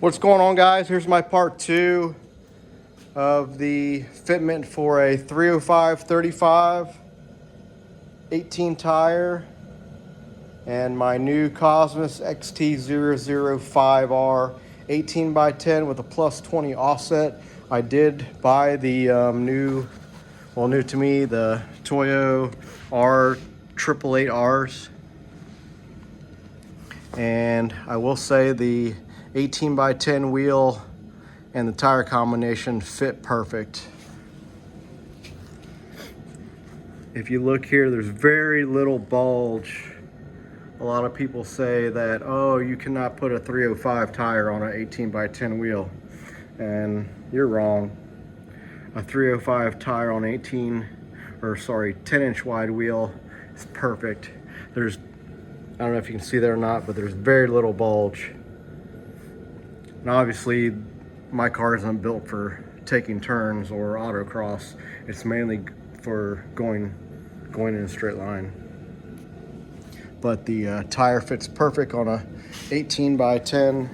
What's going on, guys? Here's my part 2 of the fitment for a 305/35 18 tire and my new Cosmos XT005R 18x10 with a +20 offset. I did buy the new to me, the Toyo R888Rs, and I will say the 18x10 wheel and the tire combination fit perfect. If you look here, there's very little bulge. A lot of people say that, oh, you cannot put a 305 tire on an 18x10 wheel, and you're wrong. A 305 tire on 10-inch wide wheel is perfect. I don't know if you can see that or not, but there's very little bulge. And obviously, my car isn't built for taking turns or autocross. It's mainly for going in a straight line. But the tire fits perfect on a 18x10,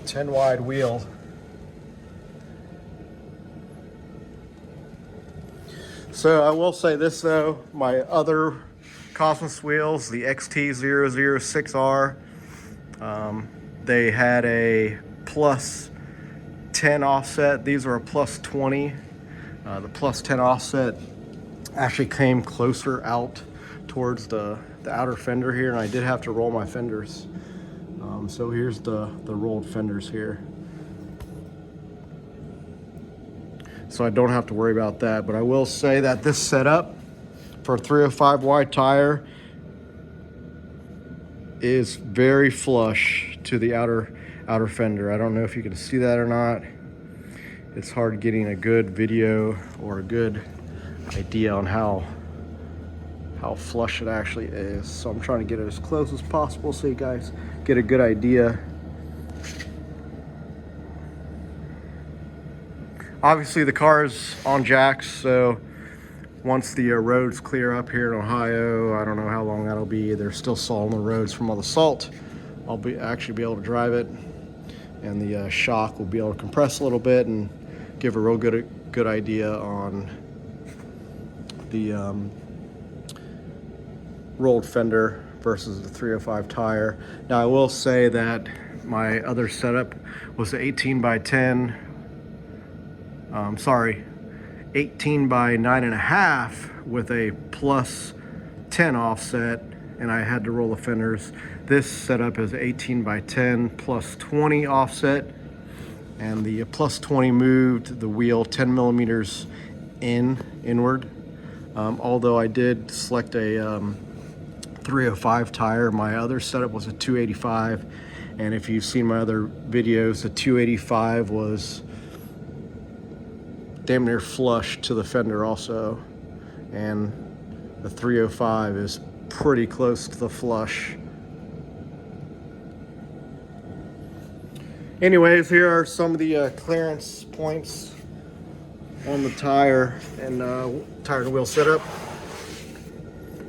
10 wide wheel. So I will say this though, my other Cosmos wheels, the XT006R, they had a +10 offset. These are a +20. The +10 offset actually came closer out towards the outer fender here, and I did have to roll my fenders. So here's the rolled fenders here. So I don't have to worry about that, but I will say that this setup for a 305 wide tire is very flush to the outer fender. I don't know if you can see that or not. It's hard getting a good video or a good idea on how flush it actually is. So I'm trying to get it as close as possible so you guys get a good idea. Obviously the car is on jacks, so once the roads clear up here in Ohio, I don't know how long that'll be. They're still salting the roads from all the salt. I'll actually be able to drive it, and the shock will be able to compress a little bit and give a real good idea on the rolled fender versus the 305 tire. Now I will say that my other setup was the 18x10. 18x9.5 with a +10 offset, and I had to roll the fenders. This setup is 18x10 +20 offset, and the +20 moved the wheel 10 millimeters inward. Although I did select a 305 tire, my other setup was a 285, and if you've seen my other videos, the 285 was damn near flush to the fender also, and the 305 is pretty close to the flush. Anyways, here are some of the clearance points on the tire and tire and wheel setup.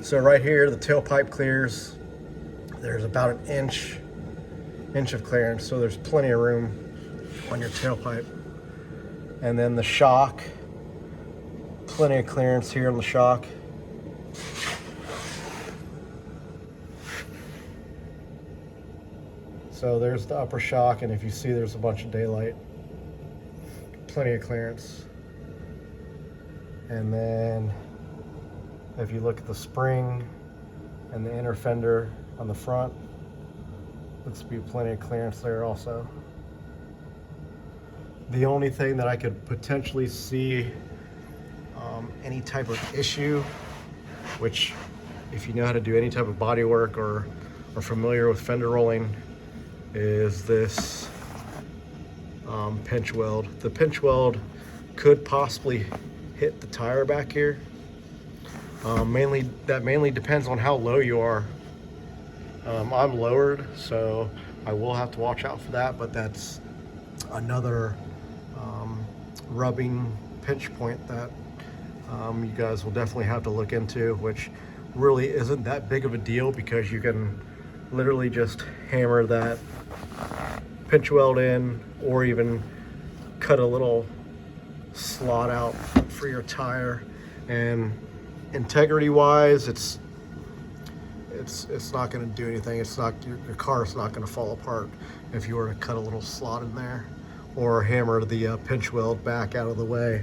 So right here, the tailpipe clears. There's about an inch of clearance, so there's plenty of room on your tailpipe. And then the shock, plenty of clearance here on the shock. So there's the upper shock, and if you see, there's a bunch of daylight. Plenty of clearance. And then if you look at the spring and the inner fender on the front, looks to be plenty of clearance there also. The only thing that I could potentially see any type of issue, which if you know how to do any type of body work or are familiar with fender rolling, is this pinch weld. The pinch weld could possibly hit the tire back here. That mainly depends on how low you are. I'm lowered, so I will have to watch out for that, but that's another rubbing pinch point that you guys will definitely have to look into, which really isn't that big of a deal because you can literally just hammer that pinch weld in, or even cut a little slot out for your tire. And integrity wise, it's not going to do anything. It's not, your car's not going to fall apart if you were to cut a little slot in there or hammer the pinch weld back out of the way.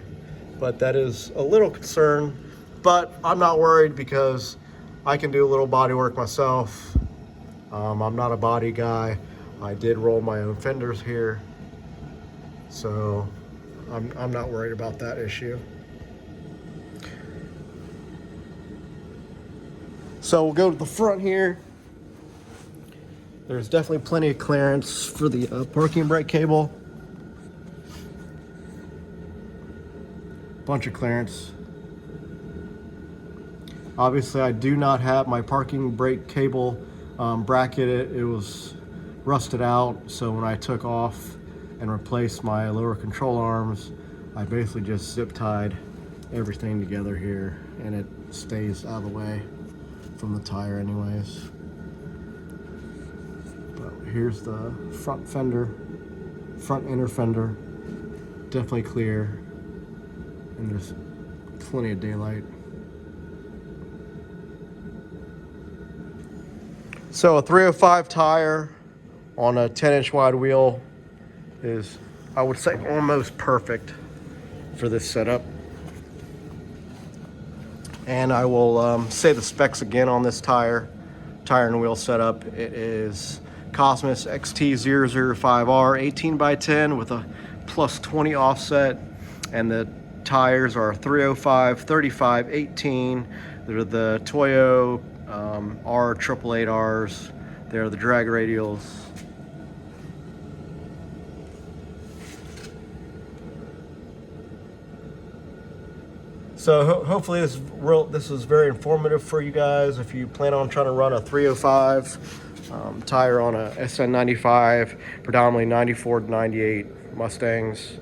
But that is a little concern, but I'm not worried because I can do a little body work myself. I'm not a body guy. I did roll my own fenders here, so I'm not worried about that issue. So we'll go to the front here. There's definitely plenty of clearance for the parking brake cable. Bunch of clearance. Obviously, I do not have my parking brake cable bracketed. It was rusted out, so when I took off and replaced my lower control arms, I basically just zip tied everything together here, and it stays out of the way from the tire anyways. But here's the front fender, front inner fender, definitely clear, and there's plenty of daylight. So a 305 tire on a 10-inch wide wheel is, I would say, almost perfect for this setup. And I will say the specs again on this tire and wheel setup. It is Cosmos XT005R 18x10 with a +20 offset, and the tires are 305 35 18. They're the Toyo R888Rs. They're the drag radials. So hopefully this is very informative for you guys if you plan on trying to run a 305 tire on a SN95, predominantly 94 to 98 Mustangs.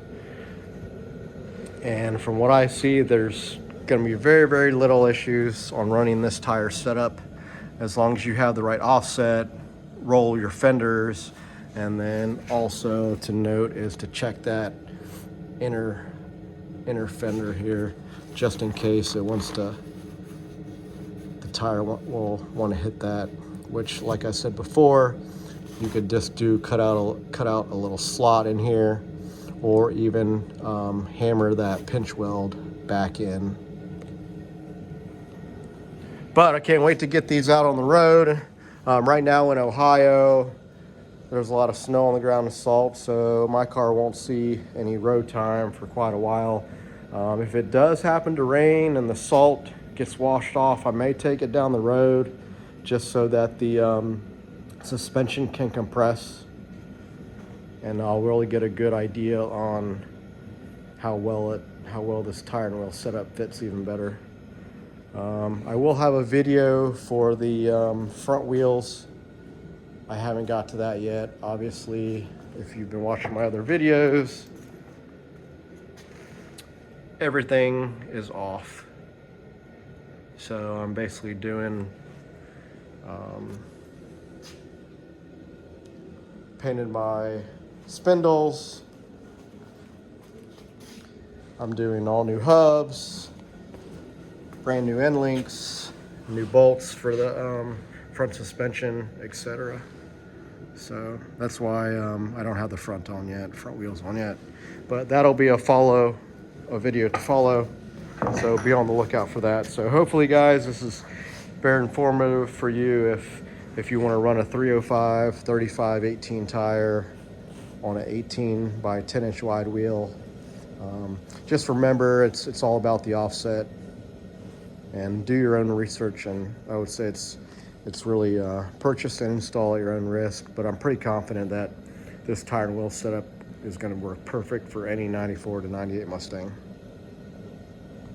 And from what I see, there's going to be very, very little issues on running this tire setup as long as you have the right offset, roll your fenders, and then also to note is to check that inner fender here, just in case it wants to, the tire will want to hit that, which, like I said before, you could just cut out a little slot in here, or even hammer that pinch weld back in. But I can't wait to get these out on the road. Right now in Ohio, there's a lot of snow on the ground and salt, so my car won't see any road time for quite a while. If it does happen to rain and the salt gets washed off, I may take it down the road just so that the suspension can compress, and I'll really get a good idea on how well this tire and wheel setup fits even better. I will have a video for the front wheels. I haven't got to that yet. Obviously, if you've been watching my other videos, everything is off. So I'm basically doing painted my spindles. I'm doing all new hubs, brand new end links, new bolts for the front suspension, etc. So that's why I don't have the front wheels on yet. But that'll be a video to follow. So be on the lookout for that. So hopefully, guys, this is very informative for you if you want to run a 305 35 18 tire on an 18 by 10-inch wide wheel. Just remember, it's all about the offset, and do your own research. And I would say it's really purchase and install at your own risk. But I'm pretty confident that this tire and wheel setup is going to work perfect for any 94 to 98 Mustang.